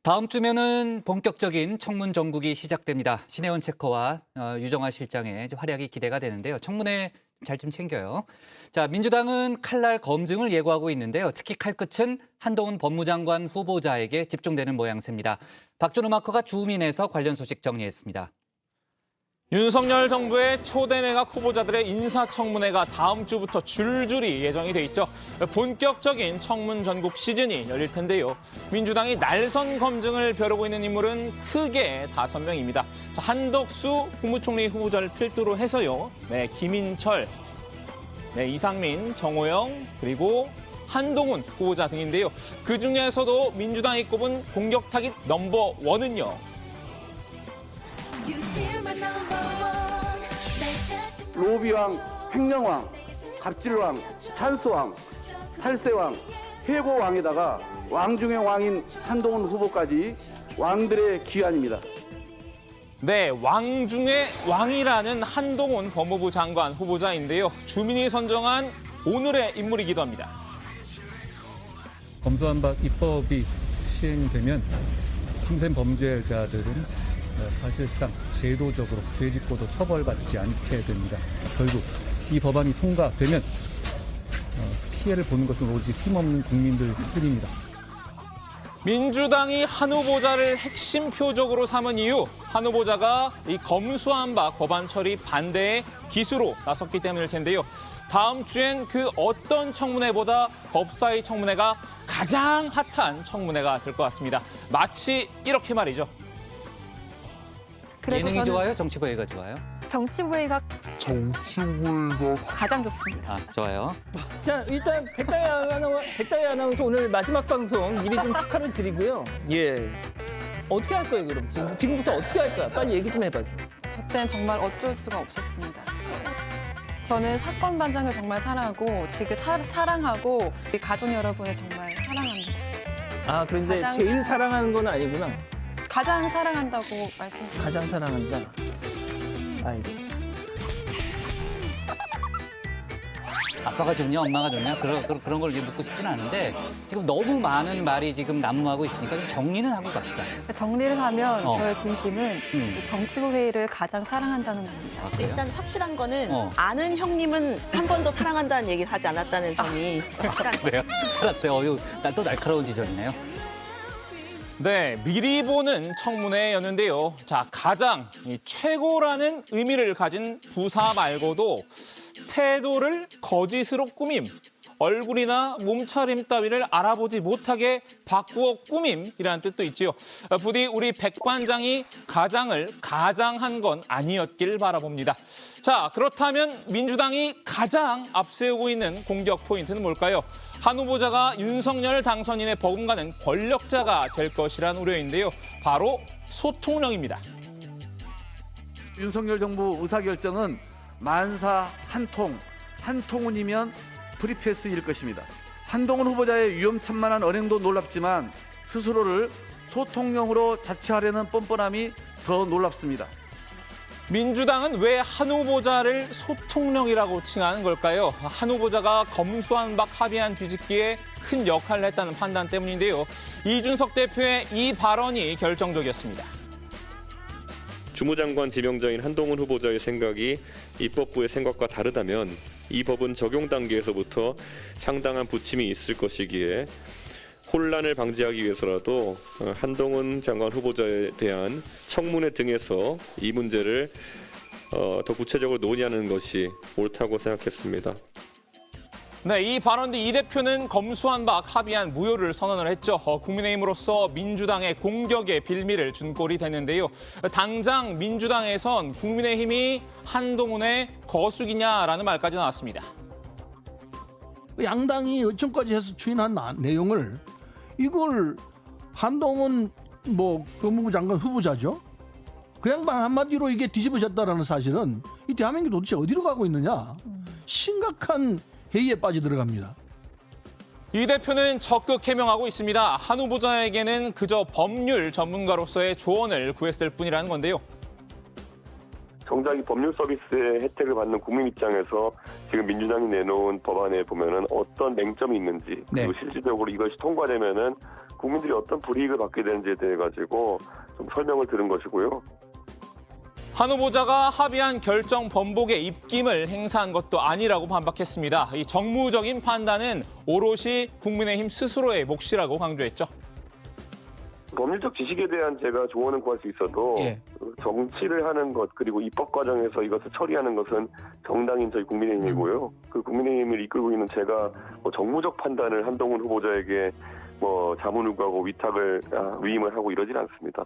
다음 주면은 본격적인 청문 정국이 시작됩니다. 신혜원 체커와 유정화 실장의 활약이 기대가 되는데요. 청문회 잘 좀 챙겨요. 자, 민주당은 칼날 검증을 예고하고 있는데요. 특히 칼끝은 한동훈 법무장관 후보자에게 집중되는 모양새입니다. 박준호 마커가 주민에서 관련 소식 정리했습니다. 윤석열 정부의 초대 내각 후보자들의 인사청문회가 다음 주부터 줄줄이 예정이 돼 있죠. 본격적인 청문 전국 시즌이 열릴 텐데요. 민주당이 날선 검증을 벼르고 있는 인물은 크게 5명입니다. 한덕수 국무총리 후보자를 필두로 해서요. 김인철, 이상민, 정호영, 그리고 한동훈 후보자 등인데요. 그중에서도 민주당이 꼽은 공격 타깃 넘버 1은요. 로비왕, 횡령왕, 갑질왕, 찬스왕, 탈세왕, 해고왕에다가 왕 중의 왕인 한동훈 후보까지 왕들의 귀환입니다. 네, 왕 중의 왕이라는 한동훈 법무부 장관 후보자인데요. 주민이 선정한 오늘의 인물이기도 합니다. 검수완 바 입법이 시행되면 힘센 범죄자들은 사실상 제도적으로 죄 짓고도 처벌받지 않게 됩니다. 결국 이 법안이 통과되면 피해를 보는 것은 오직 힘없는 국민들 뿐입니다. 민주당이 한 후보자를 핵심 표적으로 삼은 이유, 한 후보자가 이 검수완박 법안 처리 반대의 기수로 나섰기 때문일 텐데요. 다음 주엔 그 어떤 청문회보다 법사위 청문회가 가장 핫한 청문회가 될 것 같습니다. 마치 이렇게 말이죠. 예능이 좋아요? 정치부회가 좋아요? 정치부회가 가장 좋습니다. 아, 좋아요. 자, 일단 백다희 아나운서 오늘 마지막 방송 미리 좀 축하를 드리고요. 예. 어떻게 할 거예요, 그럼? 지금부터 어떻게 할 거야? 빨리 얘기 좀 해봐요. 저 때는 정말 어쩔 수가 없었습니다. 저는 사건 반장을 정말 사랑하고 지금 사랑하고 우리 가족 여러분을 정말 사랑합니다. 아, 그런데 가장- 제일 사랑하는 건 아니구나. 가장 사랑한다고 말씀드립니다. 가장 사랑한다. 알겠어. 아빠가 좋냐, 엄마가 좋냐 그런 걸 묻고 싶지는 않은데 지금 너무 많은 말이 지금 난무하고 있으니까 좀 정리는 하고 갑시다. 정리를 하면 어. 저의 진심은 정치부 회의를 가장 사랑한다는 겁니다. 아, 그래요? 일단 확실한 거는 어. 아는 형님은 한 번도 사랑한다는 얘기를 하지 않았다는 점이 확실한 거예요. 그래요? 알았어요. 어휴, 또 날카로운 지적이네요. 네, 미리 보는 청문회였는데요. 자, 가장 이 최고라는 의미를 가진 부사 말고도 태도를 거짓으로 꾸밈, 얼굴이나 몸차림 따위를 알아보지 못하게 바꾸어 꾸밈이라는 뜻도 있지요. 부디 우리 백 관장이 가장을 가장한 건 아니었길 바라봅니다. 자, 그렇다면 민주당이 가장 앞세우고 있는 공격 포인트는 뭘까요? 한 후보자가 윤석열 당선인의 버금가는 권력자가 될 것이란 우려인데요. 바로 소통령입니다. 윤석열 정부 의사결정은 만사 한통, 한통운이면 프리패스일 것입니다. 한동훈 후보자의 위험천만한 언행도 놀랍지만 스스로를 소통령으로 자처하려는 뻔뻔함이 더 놀랍습니다. 민주당은 왜 한 후보자를 소통령이라고 칭하는 걸까요? 한 후보자가 검수완박 합의안 뒤집기에 큰 역할을 했다는 판단 때문인데요. 이준석 대표의 이 발언이 결정적이었습니다. 주무장관 지명자인 한동훈 후보자의 생각이 입법부의 생각과 다르다면 이 법은 적용 단계에서부터 상당한 부침이 있을 것이기에 혼란을 방지하기 위해서라도 한동훈 장관 후보자에 대한 청문회 등에서 이 문제를 더 구체적으로 논의하는 것이 옳다고 생각했습니다. 네, 이 발언 뒤 이 대표는 검수완박 합의안 무효를 선언을 했죠. 국민의힘으로서 민주당의 공격의 빌미를 준 꼴이 됐는데요. 당장 민주당에선 국민의힘이 한동훈의 거수기냐라는 말까지 나왔습니다. 양당이 요청까지 해서 추인한 내용을 이걸 한동훈 법무부 장관 후보자죠. 그 양반 한마디로 이게 뒤집어졌다라는 사실은 이 대한민국이 도대체 어디로 가고 있느냐. 심각한 회의에 빠져 들어갑니다. 이 대표는 적극 해명하고 있습니다. 한 후보자에게는 그저 법률 전문가로서의 조언을 구했을 뿐이라는 건데요. 정작 이 법률 서비스의 혜택을 받는 국민 입장에서 지금 민주당이 내놓은 법안에 보면은 어떤 맹점이 있는지 그리고 실질적으로 이것이 통과되면은 국민들이 어떤 불이익을 받게 되는지에 대해 가지고 좀 설명을 들은 것이고요. 한 후보자가 합의한 결정 번복에 입김을 행사한 것도 아니라고 반박했습니다. 이 정무적인 판단은 오롯이 국민의힘 스스로의 몫이라고 강조했죠. 법률적 지식에 대한 제가 조언은 구할 수 있어도 정치를 하는 것 그리고 입법 과정에서 이것을 처리하는 것은 정당인 저희 국민의힘이고요. 그 국민의힘을 이끌고 있는 제가 뭐 정무적 판단을 한동훈 후보자에게 뭐 자문을구하고 위임을 하고 이러진 않습니다.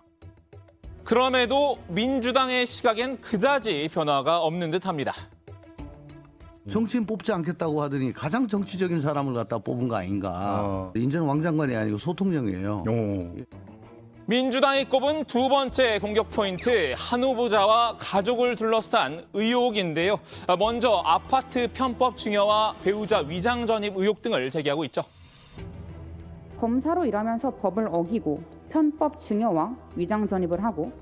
그럼에도 민주당의 시각엔 그다지 변화가 없는 듯합니다. 정치인 뽑지 않겠다고 하더니 가장 정치적인 사람을 갖다 뽑은 거 아닌가. 이제는 왕장관이 아니고 소통령이에요. 민주당이 꼽은 두 번째 공격 포인트, 한 후보자와 가족을 둘러싼 의혹인데요. 먼저 아파트 편법 증여와 배우자 위장 전입 의혹 등을 제기하고 있죠. 검사로 일하면서 법을 어기고 편법 증여와 위장 전입을 하고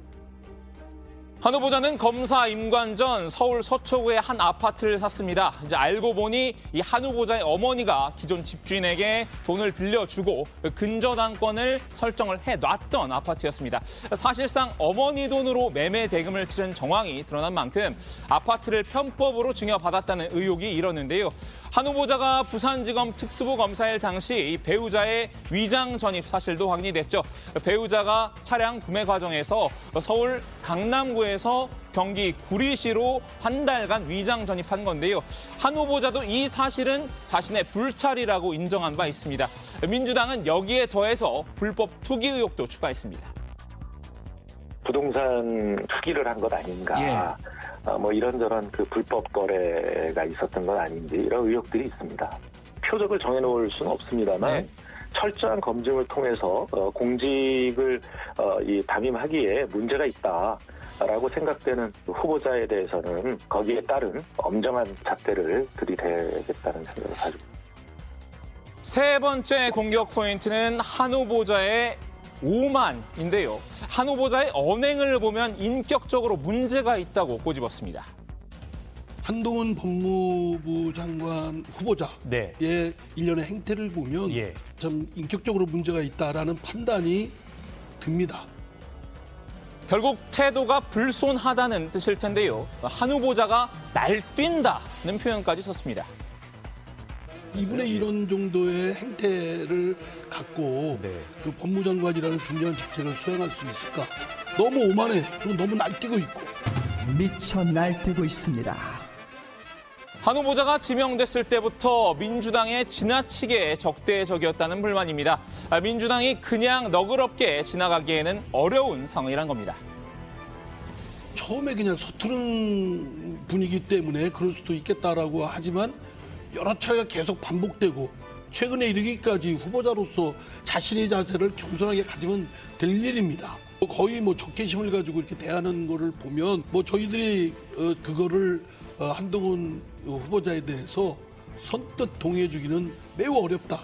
한 후보자는 검사 임관 전 서울 서초구의 한 아파트를 샀습니다. 이제 알고 보니 이 한 후보자의 어머니가 기존 집주인에게 돈을 빌려주고 근저당권을 설정을 해놨던 아파트였습니다. 사실상 어머니 돈으로 매매 대금을 치른 정황이 드러난 만큼 아파트를 편법으로 증여받았다는 의혹이 일었는데요. 한 후보자가 부산지검 특수부 검사일 당시 이 배우자의 위장 전입 사실도 확인이 됐죠. 배우자가 차량 구매 과정에서 서울 강남구에서 경기 구리시로 한 달간 위장 전입한 건데요. 한 후보자도 이 사실은 자신의 불찰이라고 인정한 바 있습니다. 민주당은 여기에 더해서 불법 투기 의혹도 추가했습니다. 부동산 투기를 한 것 아닌가. 뭐 이런저런 그 불법 거래가 있었던 건 아닌지 이런 의혹들이 있습니다. 표적을 정해놓을 수는 없습니다만 철저한 검증을 통해서 공직을 담임하기에 문제가 있다라고 생각되는 후보자에 대해서는 거기에 따른 엄정한 잣대를 들이대겠다는 생각을 가지고 있습니다. 세 번째 공격 포인트는 한 후보자의 오만인데요. 한 후보자의 언행을 보면 인격적으로 문제가 있다고 꼬집었습니다. 한동훈 법무부 장관 후보자의 일련의 행태를 보면 좀 인격적으로 문제가 있다라는 판단이 듭니다. 결국 태도가 불손하다는 뜻일 텐데요. 한 후보자가 날뛴다는 표현까지 썼습니다. 이분의 이런 정도의 행태를 갖고 그 법무장관이라는 중요한 직책을 수행할 수 있을까? 너무 오만해. 그리고 너무 날뛰고 있고. 미쳐 날뛰고 있습니다. 한 후보자가 지명됐을 때부터 민주당에 지나치게 적대적이었다는 불만입니다. 민주당이 그냥 너그럽게 지나가기에는 어려운 상황이란 겁니다. 처음에 그냥 서투른 분위기 때문에 그럴 수도 있겠다라고 하지만 여러 차례가 계속 반복되고 최근에 이르기까지 후보자로서 자신의 자세를 겸손하게 가지면 될 일입니다. 거의 뭐 적개심을 가지고 이렇게 대하는 거를 보면 뭐 저희들이 그거를 한동훈 후보자에 대해서 선뜻 동의해주기는 매우 어렵다.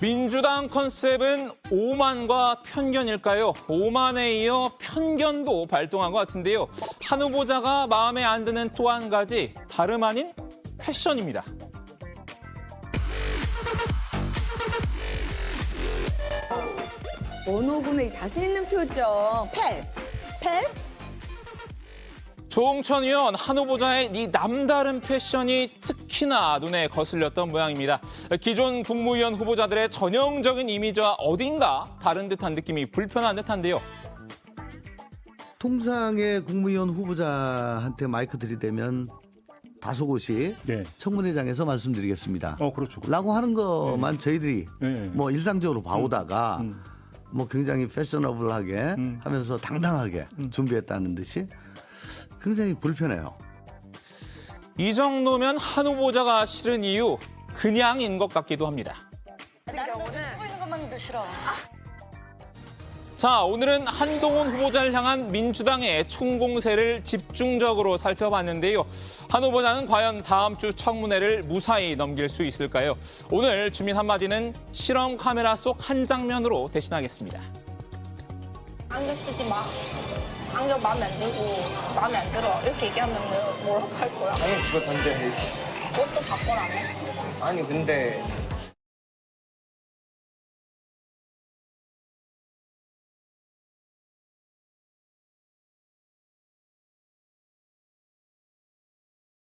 민주당 컨셉은 오만과 편견일까요? 오만에 이어 편견도 발동한 것 같은데요. 한 후보자가 마음에 안 드는 또 한 가지 다름 아닌 패션입니다. 원호군의 자신 있는 표정. 패스. 조홍천 의원 한 후보자의 이 남다른 패션이 특히나 눈에 거슬렸던 모양입니다. 기존 국무위원 후보자들의 전형적인 이미지와 어딘가 다른 듯한 느낌이 불편한 듯한데요. 통상의 국무위원 후보자한테 마이크 들이대면 다소곳이 청문회장에서 말씀드리겠습니다. 그렇죠. 라고 하는 것만 저희들이 뭐 일상적으로 봐오다가 뭐 굉장히 패셔너블하게 하면서 당당하게 준비했다는 듯이 굉장히 불편해요. 이 정도면 한 후보자가 싫은 이유 그냥인 것 같기도 합니다. 자, 오늘은 한동훈 후보자를 향한 민주당의 총공세를 집중적으로 살펴봤는데요. 한 후보자는 과연 다음 주 청문회를 무사히 넘길 수 있을까요? 오늘 주민 한마디는 실험 카메라 속 한 장면으로 대신하겠습니다. 안경 쓰지 마. 안경 마음에 안 들고 마음에 안 들어 이렇게 얘기하면 뭐라고 할 거야? 당연히 집어 던져야지. 옷도 바꿔라며? 아니 근데